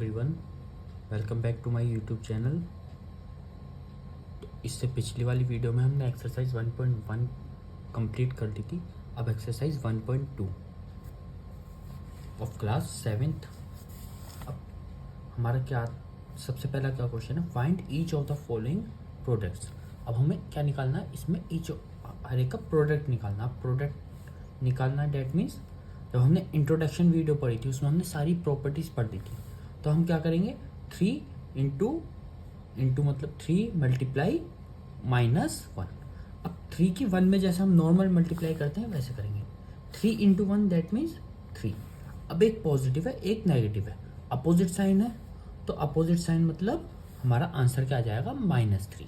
Everyone, welcome back to my YouTube channel. तो इससे पिछली वाली वीडियो में हमने एक्सरसाइज 1.1 कंप्लीट कर ली थी। अब एक्सरसाइज 1.2 ऑफ क्लास 7th। अब हमारा सबसे पहला क्या क्वेश्चन है, find each of the following products. अब हमें क्या निकालना है, इसमें ईच हर एक का प्रोडक्ट निकालना। प्रोडक्ट निकालना डेट मीन्स जब हमने इंट्रोडक्शन वीडियो पढ़ी थी उसमें हमने सारी प्रॉपर्टीज़ पढ़ दी थी। तो हम क्या करेंगे, 3 इंटू मतलब 3 मल्टीप्लाई -1। अब 3 की 1 में जैसे हम नॉर्मल मल्टीप्लाई करते हैं वैसे करेंगे। 3 इंटू 1 दैट मीन्स 3। अब एक पॉजिटिव है एक नेगेटिव है, अपोजिट साइन है, तो अपोजिट साइन मतलब हमारा आंसर क्या आ जाएगा, -3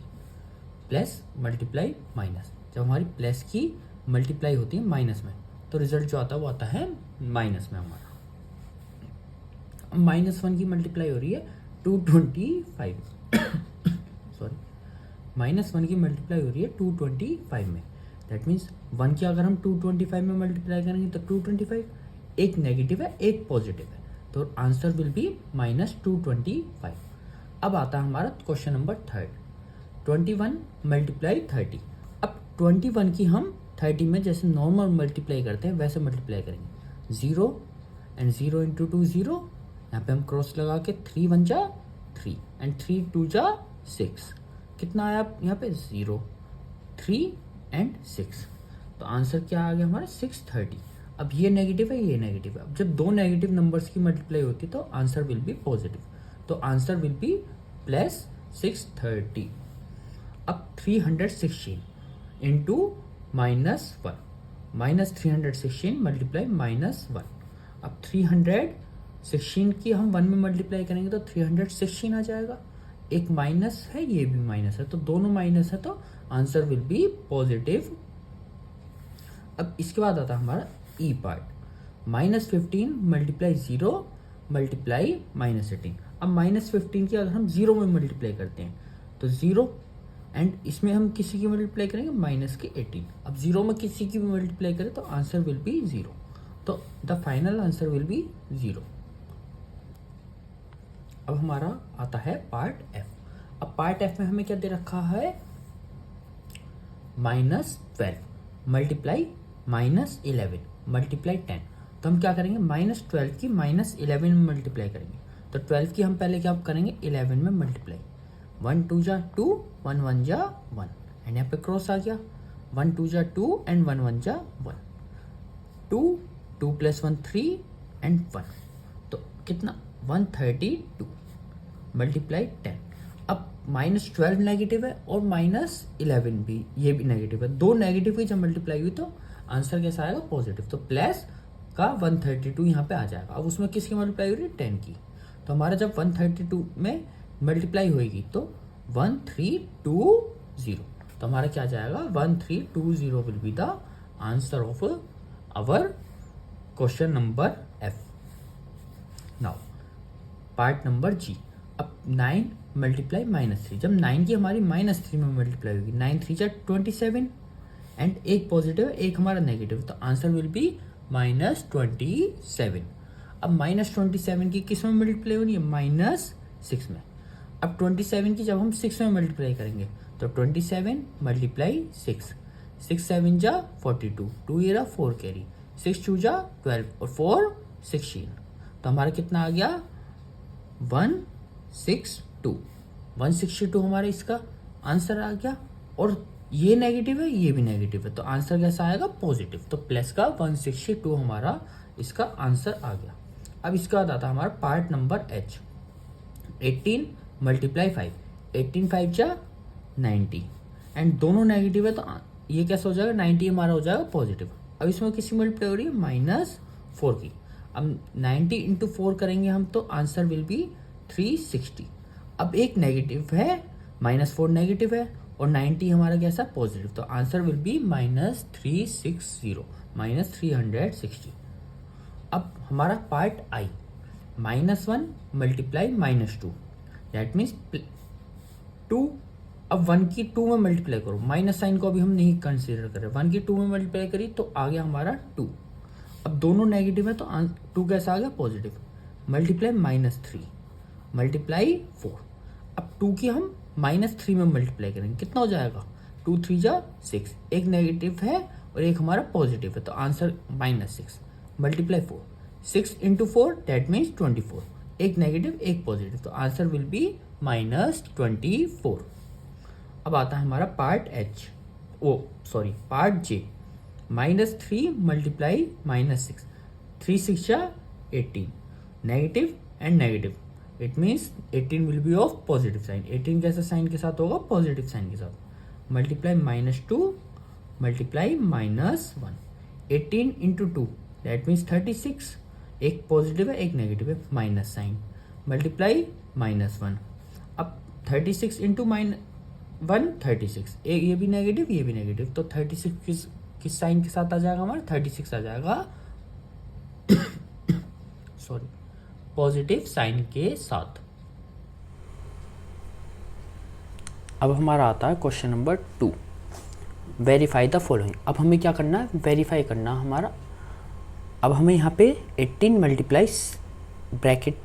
प्लस मल्टीप्लाई माइनस। जब हमारी प्लस की मल्टीप्लाई होती है माइनस में तो रिजल्ट जो आता है वो आता है माइनस में हमारा। -1 की मल्टीप्लाई हो रही है 225 सॉरी, -1 की मल्टीप्लाई हो रही है 225 में। दैट मीन्स 1 की अगर हम 225 में मल्टीप्लाई करेंगे तो 225, एक नेगेटिव है एक पॉजिटिव है, तो आंसर विल बी -225। अब आता है हमारा क्वेश्चन नंबर 3, 21 मल्टीप्लाई 30। अब 21 की हम 30 में जैसे नॉर्मल मल्टीप्लाई करते हैं वैसे मल्टीप्लाई करेंगे। 0 एंड 0 इंटू 2 0, यहाँ पे हम क्रॉस लगा के 3 1 जा 3 एंड 3 2 जा 6। कितना आया यहाँ पे 0, 3 एंड 6, तो आंसर क्या आ गया हमारा 630। अब ये नेगेटिव है ये नेगेटिव है। अब जब दो नेगेटिव नंबर्स की मल्टीप्लाई होती है तो आंसर विल बी पॉजिटिव, तो आंसर विल बी +630। अब 316 इंटू -1, -316 मल्टीप्लाई -1। अब 316 की हम 1 में मल्टीप्लाई करेंगे तो 316 आ जाएगा। एक माइनस है ये भी माइनस है, तो दोनों माइनस है तो आंसर विल बी पॉजिटिव। अब इसके बाद आता है हमारा ई पार्ट, -15 मल्टीप्लाई 0 मल्टीप्लाई -18। अब -15 की अगर हम 0 में मल्टीप्लाई करते हैं तो 0 एंड इसमें हम किसी की मल्टीप्लाई करेंगे माइनस की 18। अब 0 में किसी की भी मल्टीप्लाई करें तो आंसर विल बी 0, तो the final answer will be 0। अब हमारा आता है पार्ट एफ। अब पार्ट एफ में हमें क्या दे रखा है, -12 मल्टीप्लाई -11 मल्टीप्लाई 10। तो हम क्या करेंगे, -12 की -11 में मल्टीप्लाई करेंगे। तो 12 की हम पहले क्या करेंगे 11 में मल्टीप्लाई। 1 2 जा 2, 1 1 जा 1 एंड यहाँ पे क्रॉस आ गया। 1 2 जा 2 एंड 1 1 जा 1, 2 2 + 1 3 एंड 1, तो कितना 132 मल्टीप्लाई 10। अब -12 नेगेटिव है और -11 भी, ये भी नेगेटिव है। दो नेगेटिव की जब मल्टीप्लाई हुई तो आंसर कैसा आएगा, पॉजिटिव। तो प्लस का 132 यहाँ पे आ जाएगा। अब उसमें किसकी मल्टीप्लाई हो रही है 10 की, तो हमारा जब 132 में मल्टीप्लाई होएगी तो 1320, तो हमारा क्या जाएगा 1320 will be the answer of our question number F. Now part number G. अब 9 मल्टीप्लाई -3, जब 9 की हमारी -3 में मल्टीप्लाई होगी, 9 3 जा 27 एंड एक पॉजिटिव एक हमारा नेगेटिव, तो आंसर विल बी -27। अब -27 की किस में मल्टीप्लाई हो रही है, -6 में। अब 27 की जब हम 6 में मल्टीप्लाई करेंगे तो 27 मल्टीप्लाई 6, 6 7 जा 42, 2 ये रहा 4 कैरी, 6 2 जा 12 और 4 16, तो हमारा कितना आ गया 162। 162 हमारा इसका आंसर आ गया। और ये नेगेटिव है ये भी नेगेटिव है, तो आंसर कैसा आएगा, पॉजिटिव। तो प्लस का 162 हमारा इसका आंसर आ गया। अब इसके बाद आता है हमारा पार्ट नंबर एच। 18 मल्टीप्लाई 5, 18 5 जा 90 एंड दोनों नेगेटिव है, तो ये कैसा हो जाएगा 90 हमारा हो जाएगा पॉजिटिव। अब इसमें किसी मल्टीप्लाई हो रही है -4 की। अब 90 इंटू 4 करेंगे हम तो आंसर विल बी 360। अब एक नेगेटिव है, -4 नेगेटिव है और 90 हमारा कैसा पॉजिटिव, तो आंसर विल बी -360 -360। अब हमारा part I, -1 multiply -2 that means 2। अब 1 की 2 में मल्टीप्लाई करो, माइनस साइन को अभी हम नहीं कंसीडर कर रहे, 1 की 2 में मल्टीप्लाई करी तो आ गया हमारा 2। अब दोनों नेगेटिव है तो 2 कैसा आ गया पॉजिटिव, मल्टीप्लाई -3 मल्टीप्लाई 4। अब 2 की हम -3 में मल्टीप्लाई करेंगे, कितना हो जाएगा 2 3 जा 6, एक नेगेटिव है और एक हमारा पॉजिटिव है, तो answer -6 multiply 4, 6 into 4 that means 24, एक नेगेटिव एक पॉजिटिव, तो आंसर विल बी -24। अब आता है हमारा part H, part J, -3 multiply -6, 3 6 जा 18, negative and negative, it means 18 will be of positive sign, 18 कैसे साइन के साथ होगा, पॉजिटिव साइन के साथ, multiply -2 multiply -1, 18 into 2 that means 36, एक पॉजिटिव है एक नेगेटिव है, माइनस साइन, मल्टीप्लाई -1, अब 36 इंटू -1 36, ये भी नेगेटिव, तो 36 किस साइन के साथ आ जाएगा हमारा, 36 आ जाएगा सॉरी पॉजिटिव साइन के साथ। अब हमारा आता है question number 2, verify the following. अब हमें क्या करना है, वेरीफाई करना हमारा। अब हमें यहाँ पे 18 मल्टीप्लाई ब्रैकेट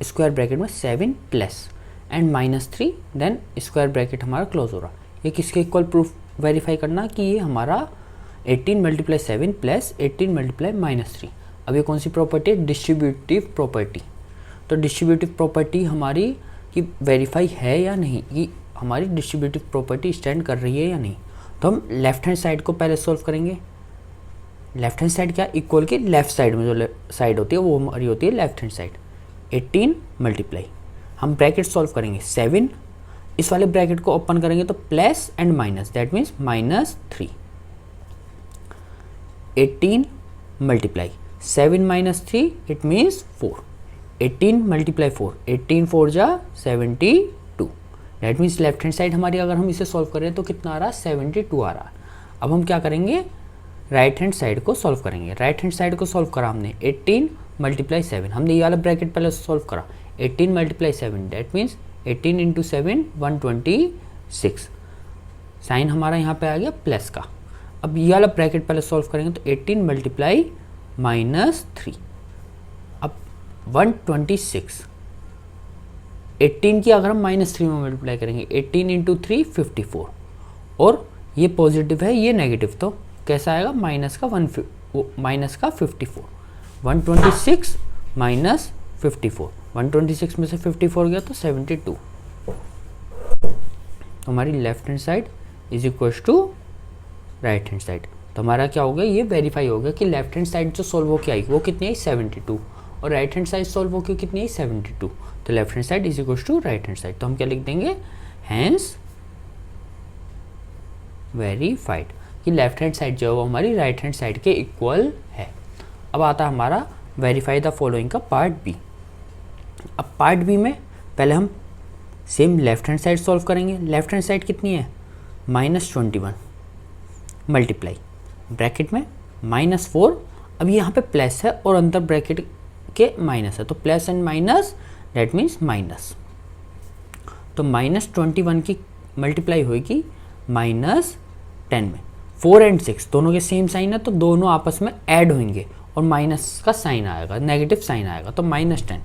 स्क्वायर ब्रैकेट में 7 plus and -3 then square bracket हमारा क्लोज हो रहा, ये किसके इक्वल प्रूफ वेरीफाई करना कि ये हमारा 18 मल्टीप्लाई 7 प्लस 18 मल्टीप्लाई -3। अब ये कौन सी प्रॉपर्टी है, डिस्ट्रीब्यूटिव प्रॉपर्टी। तो डिस्ट्रीब्यूटिव प्रॉपर्टी हमारी कि वेरीफाई है या नहीं, ये हमारी डिस्ट्रीब्यूटिव प्रॉपर्टी स्टैंड कर रही है या नहीं। तो हम लेफ्ट हैंड साइड को पहले सॉल्व करेंगे। लेफ्ट हैंड साइड क्या, इक्वल की लेफ्ट साइड में जो साइड होती है वो हमारी होती है लेफ्ट हैंड साइड। 18 मल्टीप्लाई, हम ब्रैकेट सॉल्व करेंगे 7, इस वाले ब्रैकेट को ओपन करेंगे तो plus and minus that means -3, 18 multiply 7 -3 it means 4, 18 multiply 4, 18 4 जा 72, that means left hand side हमारी अगर हम इसे सॉल्व करें तो कितना आ रहा है, 72 आ रहा है। अब हम क्या करेंगे, राइट हैंड साइड को सॉल्व करेंगे। राइट हैंड साइड को सॉल्व करा हमने 18 मल्टीप्लाई 7, हमने ये वाला ब्रैकेट पहले सॉल्व करा 18 multiply 7 that means 18 into 7 126, sign हमारा यहाँ पे आ गया प्लस का। अब ये वाला ब्रैकेट पहले सॉल्व करेंगे तो 18 मल्टीप्लाई -3, अब 126, 18 की अगर हम -3 में मल्टीप्लाई करेंगे 18 इंटू 3 54, और ये पॉजिटिव है ये नेगेटिव, तो कैसा आएगा माइनस का 54, 126 माइनस 54, 126 में से 54 गया तो 72, तो हमारी left hand side is equal to right hand side. तो हमारा क्या हो गया, ये वेरीफाई हो गया कि लेफ्ट हैंड साइड जो सॉल्व होकर आई वो कितनी आई 72, और राइट हैंड साइड सॉल्व होकर कितनी आई 72, तो left hand side is equal to right hand side. तो हम क्या लिख देंगे, हैंस वेरीफाइड, कि लेफ्ट हैंड साइड जो है वो हमारी राइट हैंड साइड के इक्वल है। अब आता है हमारा वेरीफाई द फॉलोइंग का पार्ट बी। अब पार्ट बी में पहले हम same left hand side solve करेंगे। लेफ्ट हैंड साइड कितनी है, -21 मल्टीप्लाई ब्रैकेट में -4, अब यहाँ पे प्लस है और अंदर ब्रैकेट के माइनस है, तो plus and minus that means minus, तो -21 की मल्टीप्लाई होगी -10 में, 4 एंड 6 दोनों के सेम साइन है तो दोनों आपस में ऐड होंगे और माइनस का साइन आएगा, नेगेटिव साइन आएगा, तो -10।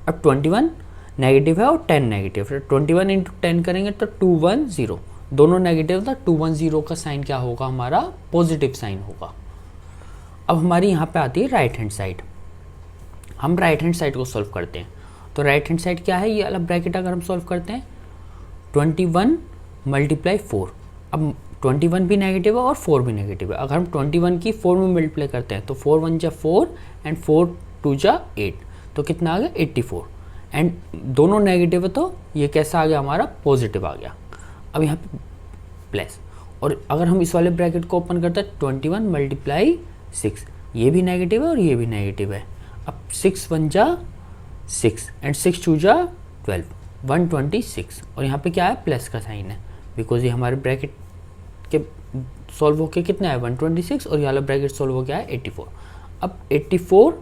अब 21 नेगेटिव है और 10 नेगेटिव है, 21 इंटू 10 करेंगे तो 210, दोनों नेगेटिव था, 210 का साइन क्या होगा हमारा, पॉजिटिव साइन होगा। अब हमारी यहाँ पे आती है राइट हैंड साइड, हम राइट हैंड साइड को सॉल्व करते हैं। तो राइट हैंड साइड क्या है, ये वाला ब्रैकेट अगर हम सॉल्व करते हैं 21 मल्टीप्लाई 4, अब 21 भी नेगेटिव है और 4 भी नेगेटिव है, अगर हम 21 की 4 में मल्टीप्लाई करते हैं तो 4 1 जा 4 एंड 4 2 जा 8, तो कितना आ गया 84, एंड दोनों नेगेटिव है तो ये कैसा आ गया हमारा, पॉजिटिव आ गया। अब यहाँ पे प्लस, और अगर हम इस वाले ब्रैकेट को ओपन करते हैं 21 मल्टीप्लाई 6, ये भी नेगेटिव है और ये भी नेगेटिव है, अब 6 1 जा 6 एंड 6 2 जा 12, 126, और यहाँ पे क्या है, प्लस का साइन है, बिकॉज ये हमारे ब्रैकेट के सॉल्व होके कितना है 126, और ये वाला ब्रैकेट सॉल्व हो गया है 84। अब 84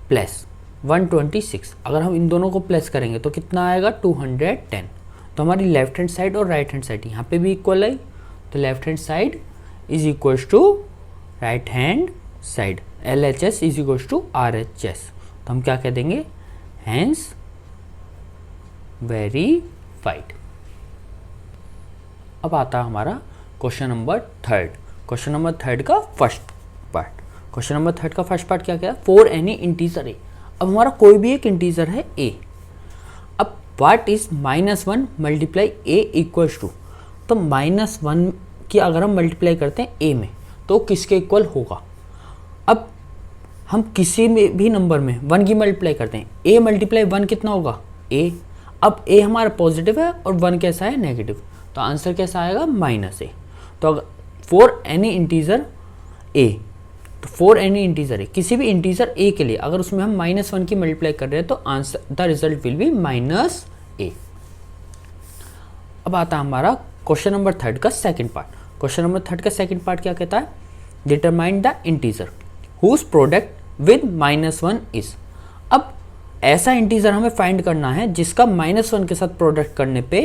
प्लस 126, अगर हम इन दोनों को प्लस करेंगे तो कितना आएगा 210, तो हमारी लेफ्ट हैंड साइड और राइट हैंड साइड यहाँ पे भी इक्वल है, तो left hand side is equal to right hand side, LHS is equal to RHS, तो हम क्या कह देंगे, हैंस वेरीफाइड। अब आता है हमारा question number third. Question number third का first part. Question number third का फर्स्ट पार्ट क्या क्या है? For any integer a. अब हमारा कोई भी एक इंटीजर है ए। अब what is -1 multiply a equals to, तो -1 की अगर हम मल्टीप्लाई करते हैं ए में तो किसके इक्वल होगा? अब हम किसी में भी नंबर में 1 की मल्टीप्लाई करते हैं, ए मल्टीप्लाई 1 कितना होगा? ए। अब ए हमारा पॉजिटिव है और 1 कैसा है? नेगेटिव। तो आंसर कैसा आएगा? -a। तो अगर फॉर एनी इंटीजर ए, तो फॉर एनी इंटीजर ए, किसी भी इंटीजर ए के लिए अगर उसमें हम -1 की मल्टीप्लाई कर रहे हैं तो answer the result will be -a। अब आता है हमारा क्वेश्चन नंबर थर्ड का second part. Question number third का सेकंड पार्ट क्या कहता है? Determine the integer whose product with -1 is. अब ऐसा इंटीजर हमें फाइंड करना है जिसका -1 के साथ प्रोडक्ट करने पे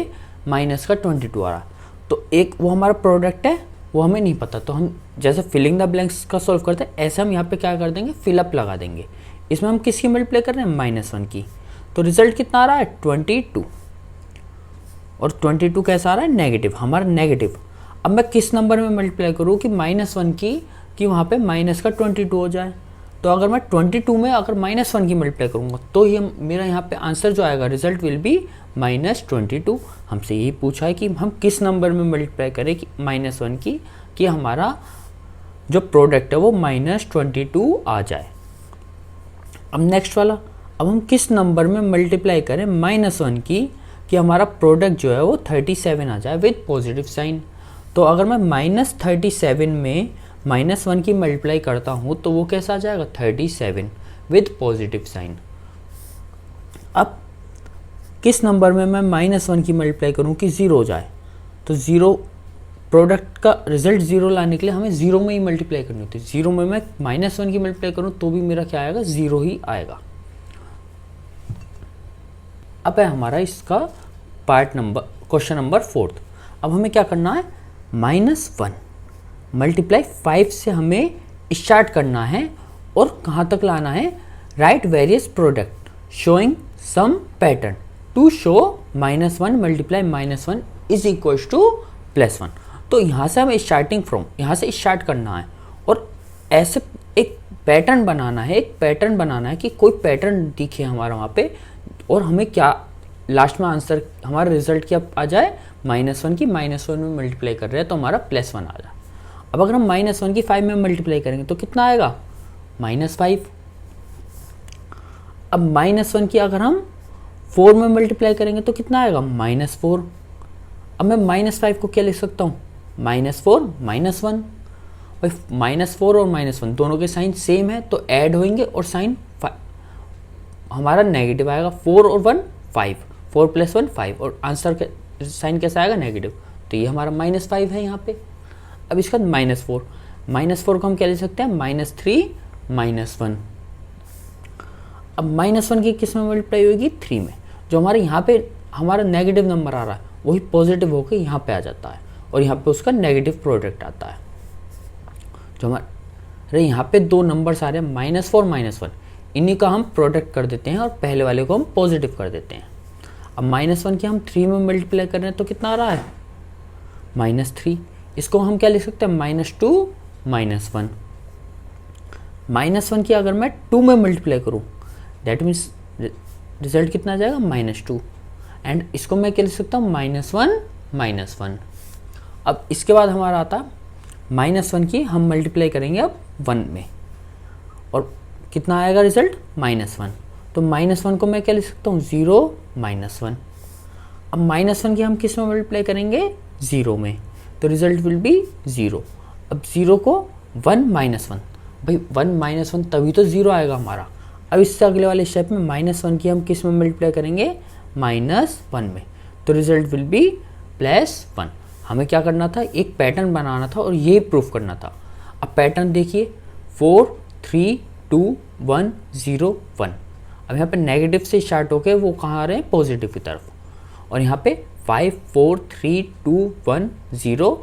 -22 आ रहा। तो एक वो हमारा प्रोडक्ट है, वो हमें नहीं पता, तो हम जैसे फिलिंग द ब्लैंक्स का सॉल्व करते हैं ऐसे हम यहाँ पे क्या कर देंगे? फिलअप लगा देंगे। इसमें हम किसकी मल्टीप्लाई कर रहे हैं? -1 की। तो रिजल्ट कितना आ रहा है? 22। और 22 कैसा आ रहा है? नेगेटिव, हमारा नेगेटिव। अब मैं किस नंबर में मल्टीप्लाई करूँ कि -1 की वहाँ पे -22 हो जाए? तो अगर मैं 22 में अगर -1 की मल्टीप्लाई करूँगा तो ये मेरा यहाँ पे आंसर जो आएगा रिजल्ट विल बी -22। हमसे यही पूछा है कि हम किस नंबर में मल्टीप्लाई करें कि -1 की, कि हमारा जो प्रोडक्ट है वो -22 आ जाए। अब नेक्स्ट वाला, अब हम किस नंबर में मल्टीप्लाई करें -1 की कि हमारा प्रोडक्ट जो है वो 37 आ जाए विद पॉजिटिव साइन। तो अगर मैं -37 में -1 की मल्टीप्लाई करता हूँ तो वो कैसा आ जाएगा? 37 विद पॉजिटिव साइन। अब किस नंबर में मैं -1 की मल्टीप्लाई करूँ कि 0 हो जाए? तो 0, प्रोडक्ट का रिजल्ट 0 लाने के लिए हमें 0 में ही मल्टीप्लाई करनी होती है। 0 में मैं -1 की मल्टीप्लाई करूँ तो भी मेरा क्या आएगा? 0 ही आएगा। अब है हमारा इसका part number question number fourth. अब हमें क्या करना है? -1 मल्टीप्लाई 5 से हमें स्टार्ट करना है और कहाँ तक लाना है? Write various product showing some pattern to show -1 multiply -1 is equals to +1। तो यहाँ से हमें स्टार्टिंग फ्रॉम यहाँ से स्टार्ट करना है और ऐसे एक पैटर्न बनाना है, एक पैटर्न बनाना है कि कोई पैटर्न दिखे हमारा वहाँ पे, और हमें क्या लास्ट में आंसर हमारा रिजल्ट क्या आ जाए? -1 की -1 में मल्टीप्लाई कर रहे हैं तो हमारा +1 आ जाए। अब अगर हम -1 की 5 में मल्टीप्लाई करेंगे तो कितना आएगा? -5। अब -1 की अगर हम 4 में मल्टीप्लाई करेंगे तो कितना आएगा? -4। अब मैं -5 को क्या लिख सकता हूँ? -4 -1। भाई -4 और -1 दोनों के साइन सेम है तो ऐड होंगे और साइन हमारा नेगेटिव आएगा। 4 और 1 5, 4 + 1 5, और आंसर के साइन कैसा आएगा? नेगेटिव। तो ये हमारा -5 है यहाँ पे। अब इसका -4 को हम क्या ले सकते हैं? -3 -1। अब -1 की किस में मल्टीप्लाई होगी? 3 में। जो हमारे यहाँ पे हमारा नेगेटिव नंबर आ रहा है वही पॉजिटिव होकर यहाँ पे आ जाता है और यहाँ पे उसका नेगेटिव प्रोडक्ट आता है। जो हमारे यहाँ पे दो नंबर्स आ रहे हैं -4 -1, इन्हीं का हम प्रोडक्ट कर देते हैं और पहले वाले को हम पॉजिटिव कर देते हैं। अब -1 की हम 3 में मल्टीप्लाई कर रहे हैं तो कितना आ रहा है? -3। इसको हम क्या लिख सकते हैं? -2 -1। -1 की अगर मैं 2 में मल्टीप्लाई करूँ दैट मीन्स रिजल्ट कितना आ जाएगा? -2। एंड इसको मैं क्या लिख सकता हूँ? -1 -1। अब इसके बाद हमारा आता -1 की हम मल्टीप्लाई करेंगे अब 1 में और कितना आएगा रिजल्ट? -1। तो -1 को मैं क्या लिख सकता हूँ? 0 -1। अब -1 की हम किस में मल्टीप्लाई करेंगे? 0 में, तो रिजल्ट विल बी 0। अब 0 को 1 -1, भाई 1 -1 तभी तो 0 आएगा हमारा। अब इससे अगले वाले स्टेप में -1 की हम किस में मल्टीप्लाई करेंगे? -1 में, तो रिजल्ट विल बी +1। हमें क्या करना था? एक पैटर्न बनाना था और ये प्रूफ करना था। अब पैटर्न देखिए 4 3 2 1 0 1। अब यहाँ पे नेगेटिव से स्टार्ट होके वो कहाँ आ रहे हैं? पॉजिटिव की तरफ। और यहाँ पे 5 4 3 2 1 0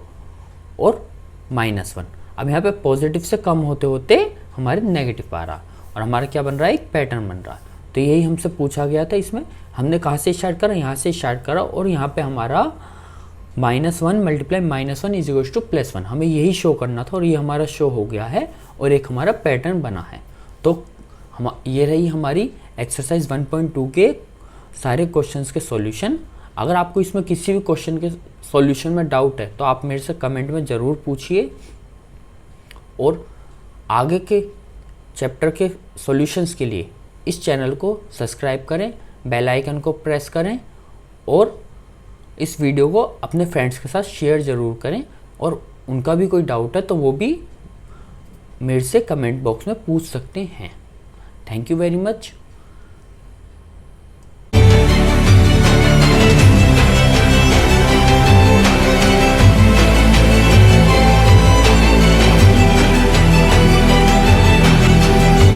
और -1। अब यहाँ पे पॉजिटिव से कम होते होते हमारे नेगेटिव आ रहा और हमारा क्या बन रहा है? एक पैटर्न बन रहा है। तो यही हमसे पूछा गया था। इसमें हमने कहाँ से स्टार्ट करा, यहाँ से स्टार्ट करा और यहाँ पे हमारा -1 मल्टीप्लाई -1 इज इक्वल टू +1, हमें यही शो करना था और ये हमारा शो हो गया है और एक हमारा पैटर्न बना है। तो हम ये रही हमारी एक्सरसाइज 1.2 के सारे क्वेश्चंस के सॉल्यूशन। अगर आपको इसमें किसी भी क्वेश्चन के सॉल्यूशन में डाउट है तो आप मेरे से कमेंट में ज़रूर पूछिए और आगे के चैप्टर के सॉल्यूशंस के लिए इस चैनल को सब्सक्राइब करें, बेल आइकन को प्रेस करें और इस वीडियो को अपने फ्रेंड्स के साथ शेयर ज़रूर करें। और उनका भी कोई डाउट है तो वो भी मेरे से कमेंट बॉक्स में पूछ सकते हैं। Thank you very much.